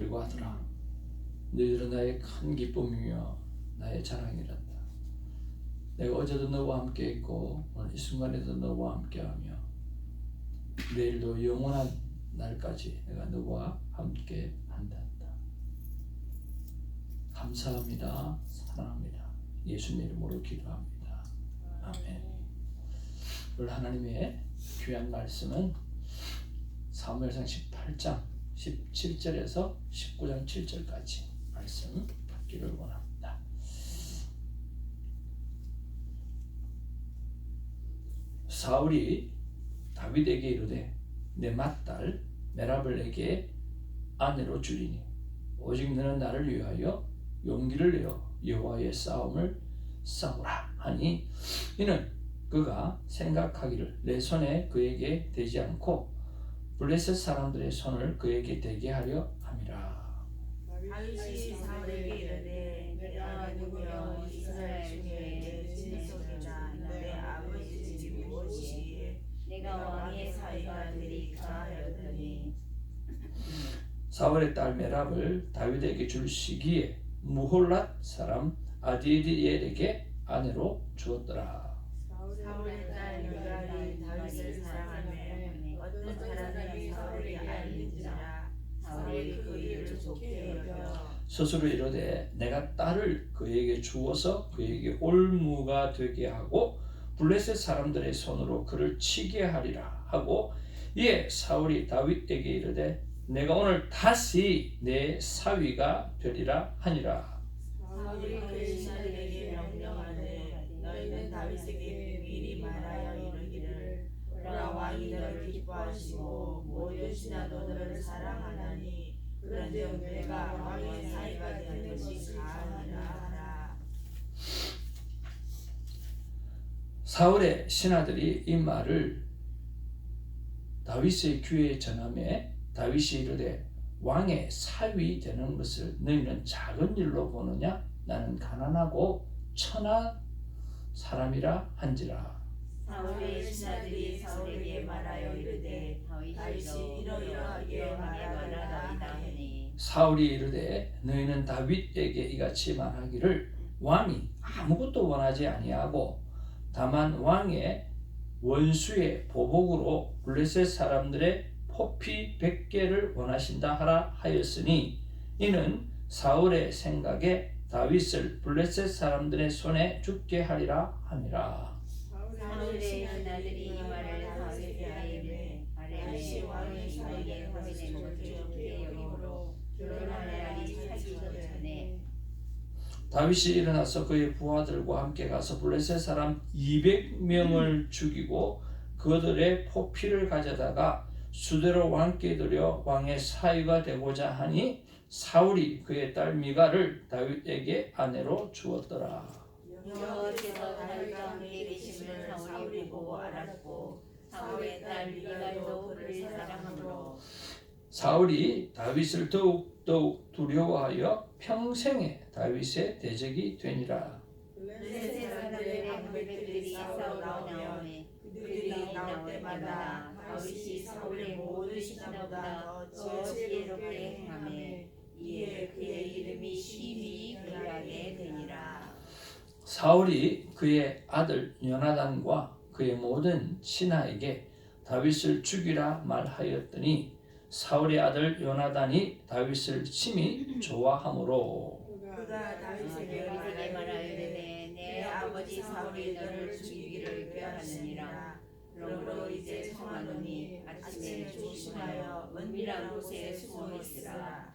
그리고 하더라. 너희들은 나의 큰 기쁨이며 나의 자랑이란다. 내가 어제도 너와 함께 있고 오늘 이 순간에도 너와 함께하며 내일도 영원한 날까지 내가 너와 함께 한단다. 감사합니다. 사랑합니다. 예수님 이름으로 기도합니다. 아멘. 오늘 하나님의 귀한 말씀은 사무엘상 18장 17절에서 19장 7절까지 말씀 받기를 원합니다. 사울이 다윗에게 이르되 내 맏딸 메랍을 내게 아내로 주리니 오직 너는 나를 위하여 용기를 내어 여호와의 싸움을 싸우라 하니 이는 그가 생각하기를 내 손에 그에게 대지 않고 블레셋 사람들의 손을 그에게 대게 하려 함이라. 다윗이 사울에게 이르되 내가 누구며 이스라엘 중에 내 친속이나 내 아버지 집이 무엇이 내가 왕의 사위가 되리까 하였더니 사울의 딸 메랍을 다윗에게 줄 시기에 무홀랏 사람 아디엘에게 아내로 주었더라. 사울의 딸 메랍이 다윗을 사랑하며 어떤 사람이 사울이 알린지라 사울이 그 일을 좋게 여겨 스스로 이르되 내가 딸을 그에게 주어서 그에게 올무가 되게 하고 블레셋 사람들의 손으로 그를 치게 하리라 하고 이에 사울이 다윗에게 이르되 내가 오늘 다시 내 사위가 되리라 하니라. 사울이 그의 신하들에게 명령하되 너희는 다윗에게 미리 말하여 이르기를 보라 왕이 너를 기뻐하시고 모든 신하도 너를 사랑하나니 그런즉 내가 왕의 사위가 되는 것이 가하니라 하라. 사울의 신하들이 이 말을 다윗의 귀에 전하매 다윗이 이르되 왕의 사위 되는 것을 너희는 작은 일로 보느냐? 나는 가난하고 천한 사람이라 한지라. 사울의 신하들이 사울에게 말하여 이르되 다윗이 이러이러하게 말하더이다 하니 사울이 이르되 너희는 다윗에게 이같이 말하기를 왕이 아무것도 원하지 아니하고 다만 왕의 원수의 보복으로 블레셋 사람들의 포피 100개를 원하신다 하라 하였으니 이는 사울의 생각에 다윗을 블레셋 사람들의 손에 죽게 하리라 함이라. 사울의 신하들이 이 말을 다윗에게 하되 다윗이 왕의 사위에 다윗의 것을 좋게 여김으로 결혼할 날이 차지기 전에 다윗이 일어나서 그의 부하들과 함께 가서 블레셋 사람 200명을 죽이고 그들의 포피를 가져다가 수대로 왕께 드려 왕의 사위가 되고자 하니 사울이 그의 딸 미갈을 다윗에게 아내로 주었더라. 여호와께서 다윗과 함께 계심을 사울이 보고 알았고 사울의 딸 미갈도 그를 사랑하므로 사울이 다윗을 더욱 두려워하여 평생에 다윗의 대적이 되니라. 블레셋 사람들의 방백들이 싸우러 나오며 그들이 나올 때마다 다윗이 사울의 모든 신하보다 더 지혜롭게 행하매 이에 그의 이름이 심히 귀하게 되니라. 사울이 그의 아들 요나단과 그의 모든 신하에게 다윗을 죽이라 말하였더니 사울의 아들 요나단이 다윗을 심히 좋아하므로 그가 다윗에게 말하되 내 아버지 사울이 너를 죽이기를 꾀하느니라. 그러므로 이제 청하노니 아침에 조심하여 은밀한 곳에 숨어 있으라.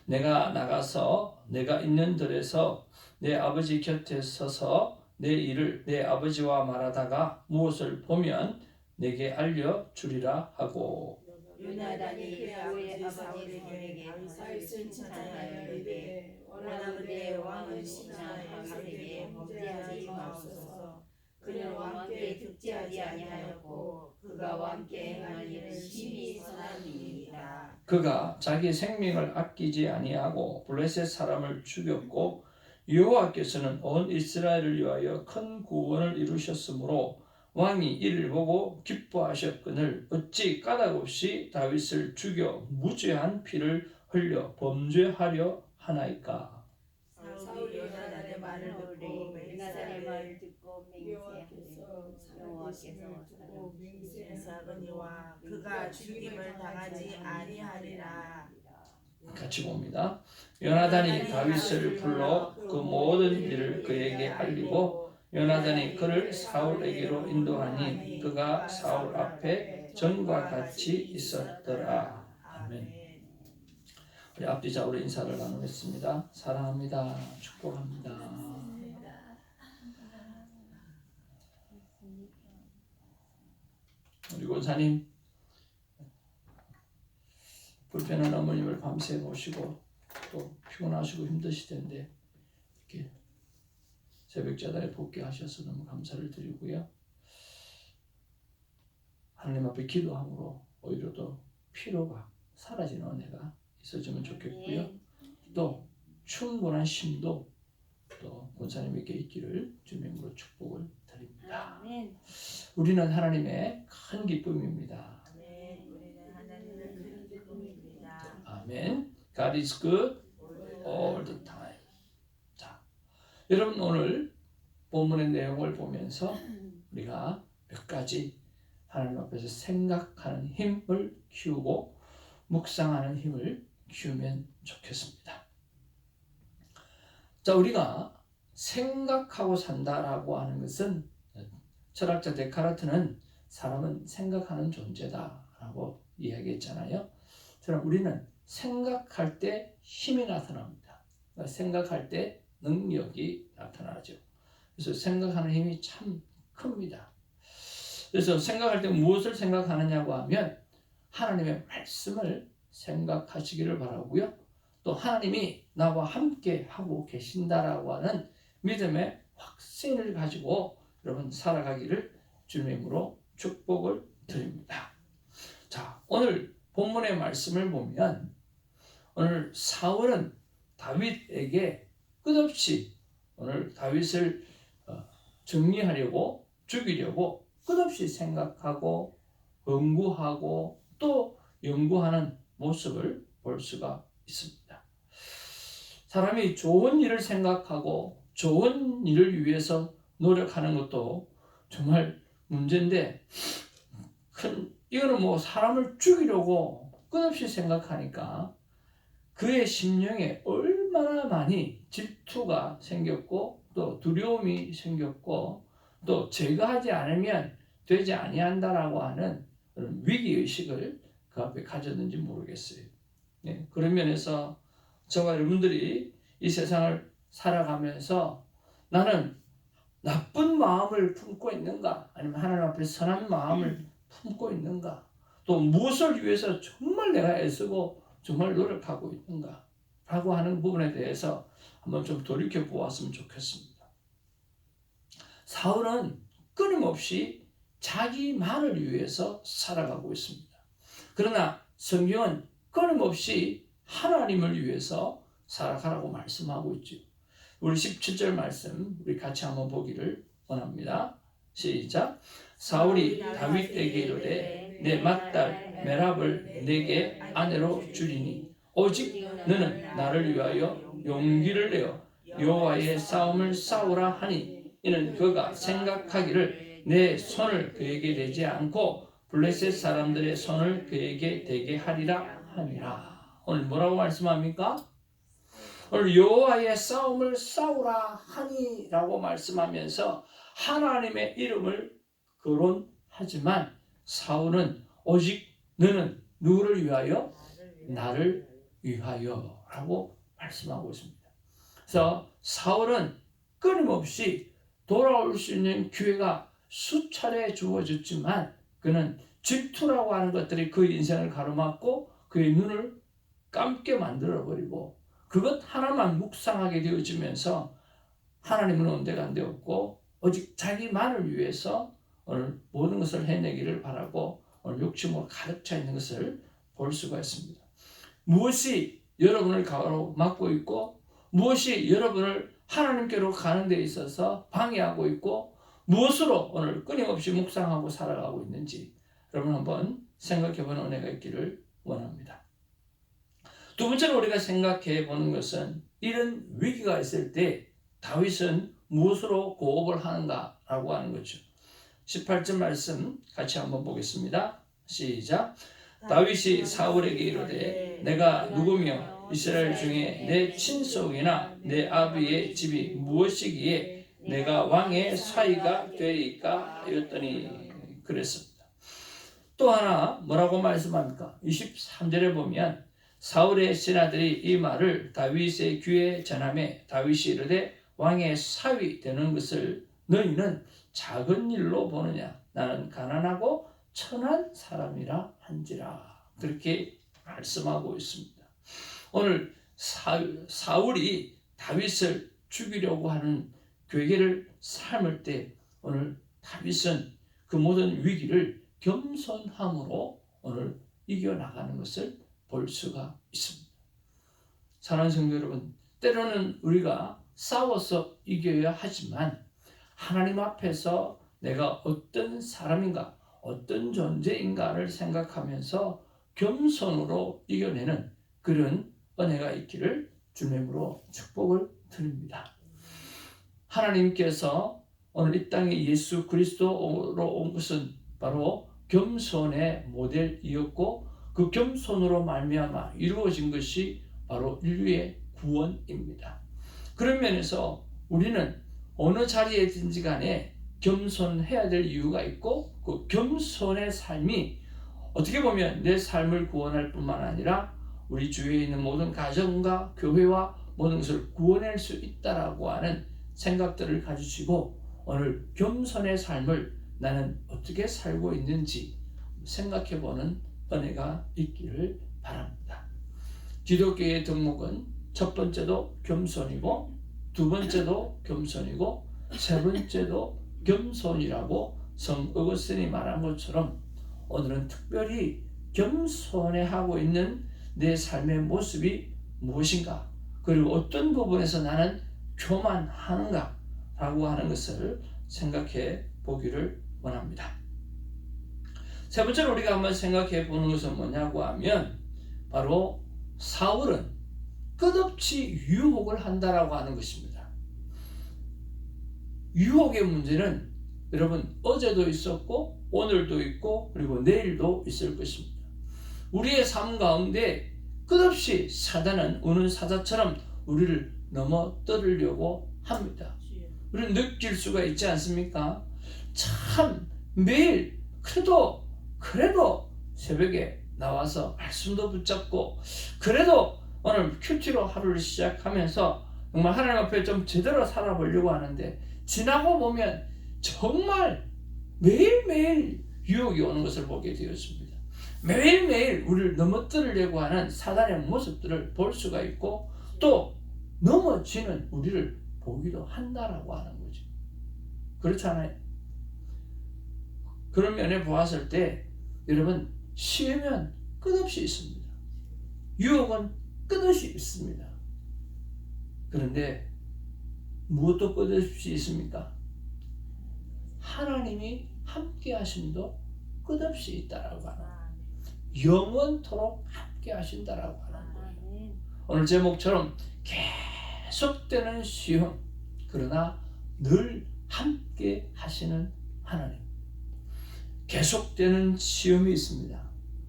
내가 나가서 내가 있는 들에서 내 아버지 곁에 서서 내 일을 내 아버지와 말하다가 무엇을 보면 내게 알려주리라 하고 요나단이 그의 아버지 사울에게 다윗을 칭찬하여 이르되 원하건대 왕은 신하 다윗에게 범죄하지 마옵소서. 그는 왕께 득죄하지 아니하였고 그가 왕께 행한 일은 심히 선한 일이니라. 그가 자기 생명을 아끼지 아니하고 블레셋 사람을 죽였고 여호와께서는 온 이스라엘을 위하여 큰 구원을 이루셨으므로 왕이 이를 보고 기뻐하셨거늘 어찌 까닭없이 다윗을 죽여 무죄한 피를 흘려 범죄하려 하나이까. 사울이 요나단의 말을 듣고 요나단의 말을 듣고 여호와께서 여호와께서 맹세하거니와 그가 죽임을 당하지 아니하리라. 같이 봅니다. 요나단이 다윗을 불러 그 모든 일을 그에게 알리고 요나단이 그를 사울에게로 인도하니 그가 사울 앞에 전과 같이 있었더라. 아멘. 우리 앞뒤 좌우로 인사를 나누겠습니다. 사랑합니다. 축복합니다. 우리 권사님, 불편한 어머님을 밤새 모시고 또 피곤하시고 힘드실 텐데 이렇게 새벽자단에 복귀하셔서 너무 감사를 드리고요. 하나님 앞에 기도함으로 오히려 더 피로가 사라지는 은혜가 있어지면 좋겠고요. 또 충분한 심도 또 권사님에게 있기를 주님으로 축복을 드립니다. 우리는 하나님의 큰 기쁨입니다. 우리는 하나님의 큰 기쁨입니다. 아멘. God is good all the time. 자, 여러분 오늘 본문의 내용을 보면서 우리가 몇 가지 하나님 앞에서 생각하는 힘을 키우고 묵상하는 힘을 키우면 좋겠습니다. 자, 우리가 생각하고 산다라고 하는 것은 철학자 데카르트는 사람은 생각하는 존재다라고 이야기했잖아요. 그럼 우리는 생각할 때 힘이 나타납니다. 생각할 때 능력이 나타나죠. 그래서 생각하는 힘이 참 큽니다. 그래서 생각할 때 무엇을 생각하느냐고 하면 하나님의 말씀을 생각하시기를 바라고요. 또 하나님이 나와 함께 하고 계신다라고 하는 믿음의 확신을 가지고 여러분 살아가기를 주님으로 축복을 드립니다. 자, 오늘 본문의 말씀을 보면 오늘 사울은 다윗에게 끝없이 오늘 다윗을 정리하려고 죽이려고 끝없이 생각하고 연구하고 또 연구하는 모습을 볼 수가 있습니다. 사람이 좋은 일을 생각하고 좋은 일을 위해서 노력하는 것도 정말 문제인데 이거는 뭐 사람을 죽이려고 끝없이 생각하니까 그의 심령에 얼마나 많이 질투가 생겼고 또 두려움이 생겼고 또 제가 하지 않으면 되지 아니한다라고 하는 그런 위기의식을 그 앞에 가졌는지 모르겠어요. 네, 그런 면에서 저와 여러분들이 이 세상을 살아가면서 나는 나쁜 마음을 품고 있는가 아니면 하나님 앞에 선한 마음을 품고 있는가 또 무엇을 위해서 정말 내가 애쓰고 정말 노력하고 있는가 라고 하는 부분에 대해서 한번 좀 돌이켜 보았으면 좋겠습니다. 사울은 끊임없이 자기만을 위해서 살아가고 있습니다. 그러나 성경은 끊임없이 하나님을 위해서 살아가라고 말씀하고 있죠. 우리 17절 말씀 우리 같이 한번 보기를 원합니다. 시작. 사울이 다윗에게 이르되 내 맏딸 메랍을 내게 아내로 주리니 오직 너는 나를 위하여 용기를 내어 여호와의 싸움을 싸우라 하니 이는 그가 생각하기를 내 손을 그에게 대지 않고 블레셋 사람들의 손을 그에게 대게 하리라 함이라. 오늘 뭐라고 말씀합니까? 오늘 여호와의 싸움을 싸우라 하니 라고 말씀하면서 하나님의 이름을 거론하지만 사울은 오직 너는 누구를 위하여? 나를 위하여 라고 말씀하고 있습니다. 그래서 사울은 끊임없이 돌아올 수 있는 기회가 수차례 주어졌지만 그는 질투라고 하는 것들이 그 인생을 가로막고 그의 눈을 감게 만들어버리고 그것 하나만 묵상하게 되어지면서 하나님은 온데간데 없고 오직 자기만을 위해서 오늘 모든 것을 해내기를 바라고 오늘 욕심으로 가득 차 있는 것을 볼 수가 있습니다. 무엇이 여러분을 가로막고 있고 무엇이 여러분을 하나님께로 가는 데 있어서 방해하고 있고 무엇으로 오늘 끊임없이 묵상하고 살아가고 있는지 여러분 한번 생각해보는 은혜가 있기를 원합니다. 두 번째로 우리가 생각해 보는 것은 이런 위기가 있을 때 다윗은 무엇으로 고업을 하는가라고 하는 거죠. 18절 말씀 같이 한번 보겠습니다. 시작. 다윗이 사울에게 이르되 내가 누구며 이스라엘 중에 내 친속이나 내 아비의 집이 무엇이기에 내가 왕의 사위가 되리까 하였더니 그랬습니다. 또 하나 뭐라고 말씀합니까? 23절에 보면 사울의 신하들이 이 말을 다윗의 귀에 전하매 다윗이 이르되 왕의 사위 되는 것을 너희는 작은 일로 보느냐? 나는 가난하고 천한 사람이라 한지라. 그렇게 말씀하고 있습니다. 오늘 사울이 다윗을 죽이려고 하는 괴계를 삼을 때 오늘 다윗은 그 모든 위기를 겸손함으로 오늘 이겨나가는 것을 볼 수가 있습니다. 사랑하는 성도 여러분, 때로는 우리가 싸워서 이겨야 하지만 하나님 앞에서 내가 어떤 사람인가, 어떤 존재인가를 생각하면서 겸손으로 이겨내는 그런 은혜가 있기를 주님으로 축복을 드립니다. 하나님께서 오늘 이 땅에 예수 그리스도로 온 것은 바로 겸손의 모델이었고 그 겸손으로 말미암아 이루어진 것이 바로 인류의 구원입니다. 그런 면에서 우리는 어느 자리에 있든지 간에 겸손해야 될 이유가 있고 그 겸손의 삶이 어떻게 보면 내 삶을 구원할 뿐만 아니라 우리 주위에 있는 모든 가정과 교회와 모든 것을 구원할 수 있다라고 하는 생각들을 가지시고 오늘 겸손의 삶을 나는 어떻게 살고 있는지 생각해보는 은혜가 있기를 바랍니다. 기독교의 덕목은 첫 번째도 겸손이고 두 번째도 겸손이고 세 번째도 겸손이라고 성 어거스틴이 말한 것처럼 오늘은 특별히 겸손해하고 있는 내 삶의 모습이 무엇인가, 그리고 어떤 부분에서 나는 교만하는가 라고 하는 것을 생각해 보기를 원합니다. 세 번째로 우리가 한번 생각해 보는 것은 뭐냐고 하면 바로 사울은 끝없이 유혹을 한다라고 하는 것입니다. 유혹의 문제는 여러분 어제도 있었고 오늘도 있고 그리고 내일도 있을 것입니다. 우리의 삶 가운데 끝없이 사단은 우는 사자처럼 우리를 넘어뜨리려고 합니다. 우리는 느낄 수가 있지 않습니까? 참 매일 그래도 새벽에 나와서 말씀도 붙잡고 그래도 오늘 큐티로 하루를 시작하면서 정말 하나님 앞에 좀 제대로 살아보려고 하는데 지나고 보면 정말 매일매일 유혹이 오는 것을 보게 되었습니다. 매일매일 우리를 넘어뜨리려고 하는 사단의 모습들을 볼 수가 있고 또 넘어지는 우리를 보기도 한다라고 하는 거죠. 그렇잖아요. 그런 면에 보았을 때 여러분 시험은 끝없이 있습니다. 유혹은 끝없이 있습니다. 그런데 무엇도 끝없이 있습니까? 하나님이 함께 하심도 끝없이 있다라고 하는 거예요. 영원토록 함께 하신다라고 하는 거예요. 오늘 제목처럼 계속되는 시험, 그러나 늘 함께 하시는 하나님. 계속되는 시험이 있습니다.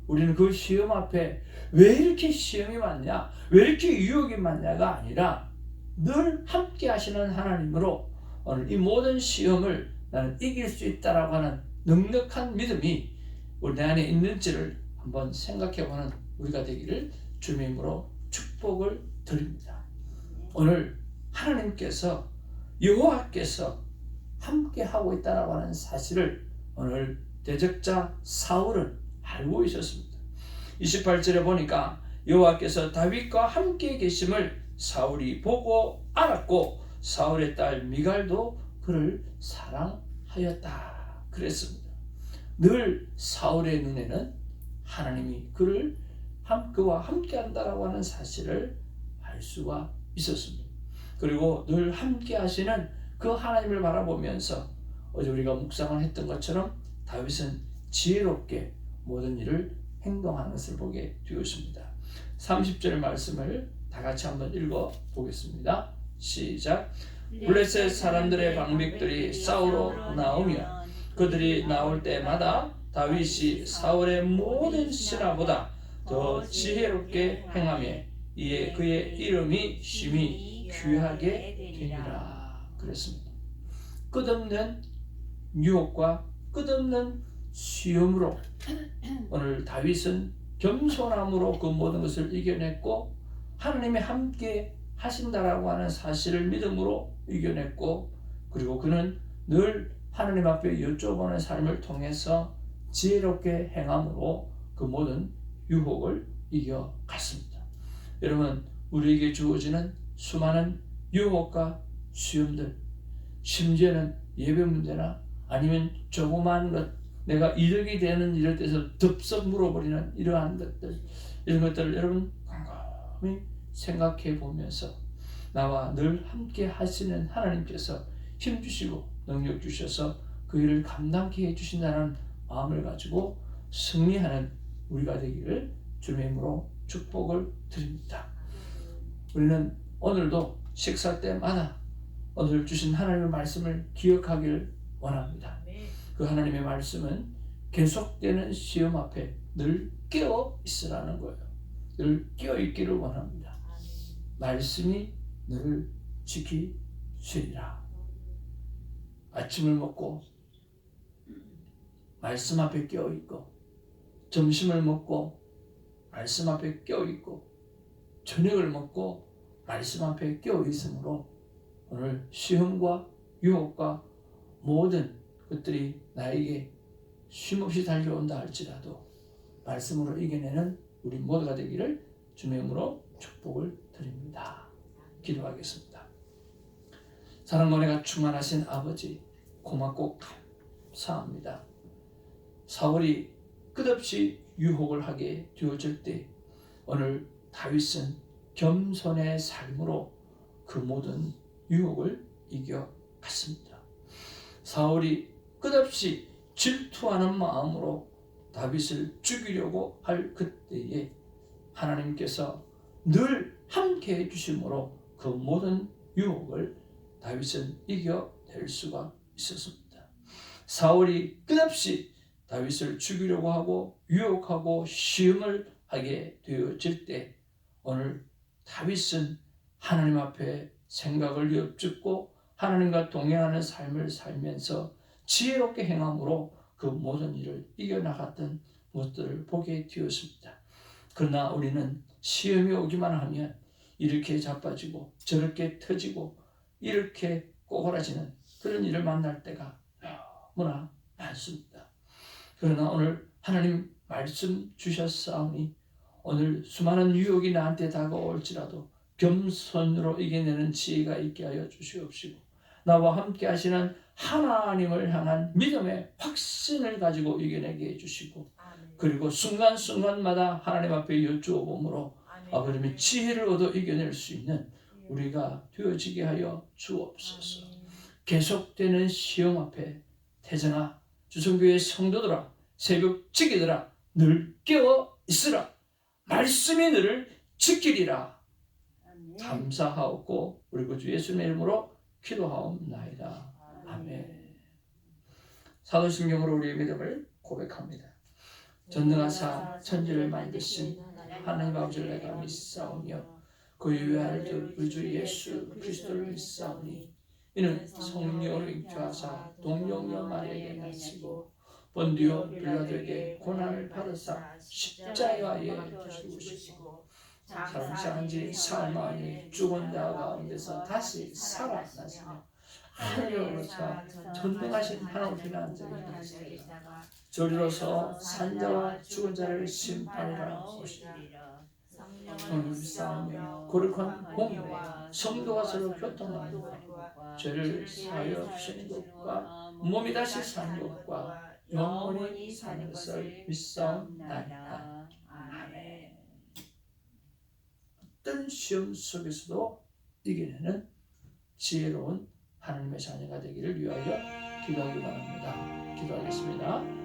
우리는 그 시험 앞에 왜 이렇게 시험이 많냐, 왜 이렇게 유혹이 많냐가 아니라 늘 함께 하시는 하나님으로 오늘 이 모든 시험을 나는 이길 수 있다라고 하는 넉넉한 믿음이 우리 내 안에 있는지를 한번 생각해보는 우리가 되기를 주님으로 축복을 드립니다. 오늘 하나님께서 여호와께서 함께 하고 있다라고 하는 사실을 오늘 대적자 사울은 알고 있었습니다. 28절에 보니까 여호와께서 다윗과 함께 계심을 사울이 보고 알았고 사울의 딸 미갈도 그를 사랑하였다 그랬습니다. 늘 사울의 눈에는 하나님이 그와 함께 한다라고 하는 사실을 알 수가 있었습니다. 그리고 늘 함께 하시는 그 하나님을 바라보면서 어제 우리가 묵상을 했던 것처럼 다윗은 지혜롭게 모든 일을 행동하는 것을 보게 되었습니다. 30절 말씀을 다 같이 한번 읽어 보겠습니다. 시작. 블레셋 사람들의 방백들이 싸우러 나오며 그들이 나올 때마다 다윗이 사울의 모든 신하보다 더 지혜롭게 행하며 이에 그의 이름이 심히 귀하게 되니라 그랬습니다. 끝없는 유혹과 끝없는 시험으로 오늘 다윗은 겸손함으로 그 모든 것을 이겨냈고 하나님이 함께 하신다라고 하는 사실을 믿음으로 이겨냈고 그리고 그는 늘 하나님 앞에 여쭤보는 삶을 통해서 지혜롭게 행함으로 그 모든 유혹을 이겨갔습니다. 여러분, 우리에게 주어지는 수많은 유혹과 시험들, 심지어는 예배 문제나 아니면 조그마한 것, 내가 이득이 되는 일에 대해서 덥석 물어버리는 이러한 것들, 이런 것들을 여러분 곰곰이 생각해 보면서 나와 늘 함께 하시는 하나님께서 힘 주시고 능력 주셔서 그 일을 감당케 해주신다는 마음을 가지고 승리하는 우리가 되기를 주님의 이름으로 축복을 드립니다. 우리는 오늘도 식사 때마다 오늘 주신 하나님의 말씀을 기억하기를 원합니다. 그 하나님의 말씀은 계속되는 시험 앞에 늘 깨어 있으라는 거예요. 늘 깨어 있기를 원합니다. 말씀이 너를 지키시리라. 아침을 먹고 말씀 앞에 깨어 있고, 점심을 먹고 말씀 앞에 깨어 있고, 저녁을 먹고 말씀 앞에 깨어 있으므로 오늘 시험과 유혹과 모든 것들이 나에게 쉼없이 달려온다 할지라도 말씀으로 이겨내는 우리 모두가 되기를 주님의 이름으로 축복을 드립니다. 기도하겠습니다. 사랑과 은혜가 충만하신 아버지, 고맙고 감사합니다. 사울이 끝없이 유혹을 하게 되어질 때 오늘 다윗은 겸손의 삶으로 그 모든 유혹을 이겨갔습니다. 사울이 끝없이 질투하는 마음으로 다윗을 죽이려고 할 그때에 하나님께서 늘 함께 해주심으로 그 모든 유혹을 다윗은 이겨낼 수가 있었습니다. 사울이 끝없이 다윗을 죽이려고 하고 유혹하고 시험을 하게 되어질 때 오늘 다윗은 하나님 앞에 생각을 엿듣고 하나님과 동행하는 삶을 살면서 지혜롭게 행함으로 그 모든 일을 이겨나갔던 것들을 보게 되었습니다. 그러나 우리는 시험이 오기만 하면 이렇게 자빠지고 저렇게 터지고 이렇게 꼬그라지는 그런 일을 만날 때가 너무나 많습니다. 그러나 오늘 하나님 말씀 주셨사오니 오늘 수많은 유혹이 나한테 다가올지라도 겸손으로 이겨내는 지혜가 있게 하여 주시옵시고 나와 함께 하시는 하나님을 향한 믿음의 확신을 가지고 이겨내게 해주시고 그리고 순간순간마다 하나님 앞에 여쭈어보므로 아버님의 지혜를 얻어 이겨낼 수 있는 우리가 되어지게 하여 주옵소서. 계속되는 시험 앞에 태정아, 주성교회 성도들아, 새벽지기들아, 늘 깨어 있으라. 말씀이 너를 지키리라. 감사하옵고 우리 구주 예수님의 이름으로 기도하옵나이다. 아멘. 사도신경으로 우리의 믿음을 고백합니다. 전능하사 천지를 만드신 하나님 아버지를 내가 믿사오며 그 유아를 우리 주 예수 그리스도를 믿사오니 이는 성령으로 잉태하사 동정녀 마리아에게 나시고 본디오 빌라도에게 고난을 받으사 십자가에 죽으시고 사람상한 지 사흘 만에 죽은 자 가운데서 다시 살아나시며 하늘로서 전능하신 하나님의 앉아 계시다가 저리로서 산자와 죽은 자를 심판하러 오시리라. 성령을 믿사오며 거룩한 공의에 성도가 서로 교통하는 죄를 사하여 주시는 것과 몸이 다시 사는 것과 영원히 사는 것을 믿사옵나이다. 아멘. 어떤 시험 속에서도 이겨내는 지혜로운 하나님의 자녀가 되기를 위하여 기도하기 바랍니다. 기도하겠습니다.